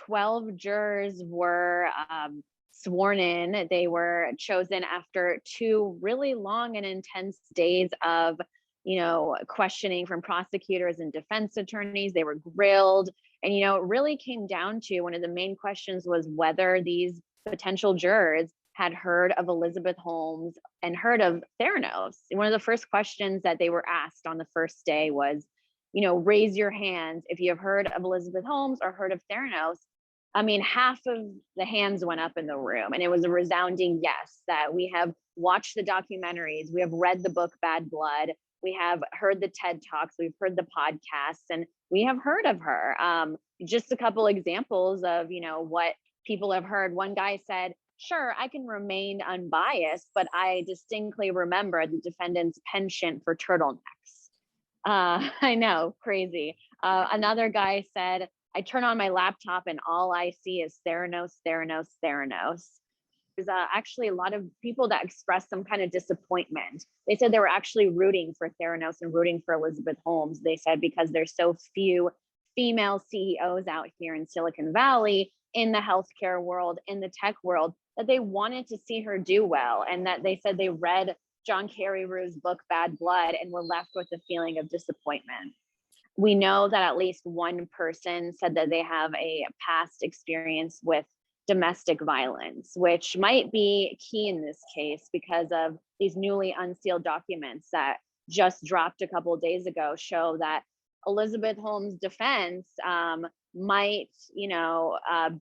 12 jurors were sworn in. They were chosen after 2 really long and intense days of, questioning from prosecutors and defense attorneys. They were grilled. And, it really came down to one of the main questions was whether these potential jurors had heard of Elizabeth Holmes and heard of Theranos. One of the first questions that they were asked on the first day was, raise your hands if you have heard of Elizabeth Holmes or heard of Theranos. I mean, half of the hands went up in the room, and it was a resounding yes, that we have watched the documentaries, we have read the book Bad Blood, we have heard the TED Talks, we've heard the podcasts, and we have heard of her. Just a couple examples of, what people have heard. One guy said, sure, I can remain unbiased, but I distinctly remember the defendant's penchant for turtlenecks. I know, crazy. Another guy said, I turn on my laptop and all I see is Theranos, Theranos, Theranos. There's actually a lot of people that expressed some kind of disappointment. They said they were actually rooting for Theranos and rooting for Elizabeth Holmes. They said because there's so few female CEOs out here in Silicon Valley, in the healthcare world, in the tech world, that they wanted to see her do well. And that they said they read John Carreyrou's book, Bad Blood, and were left with a feeling of disappointment. We know that at least one person said that they have a past experience with domestic violence, which might be key in this case because of these newly unsealed documents that just dropped a couple of days ago show that Elizabeth Holmes' defense might,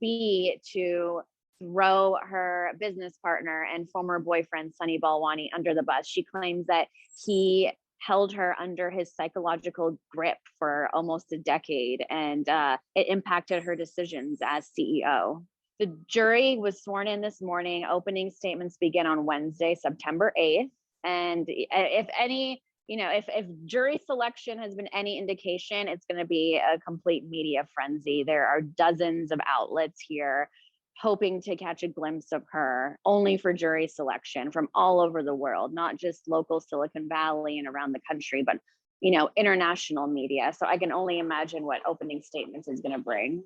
be to throw her business partner and former boyfriend, Sunny Balwani, under the bus. She claims that he held her under his psychological grip for almost a decade, and it impacted her decisions as CEO. The jury was sworn in this morning. Opening statements begin on Wednesday, September 8th. And if jury selection has been any indication, it's going to be a complete media frenzy. There are dozens of outlets here hoping to catch a glimpse of her only for jury selection from all over the world, not just local Silicon Valley and around the country, but, international media. So I can only imagine what opening statements is going to bring.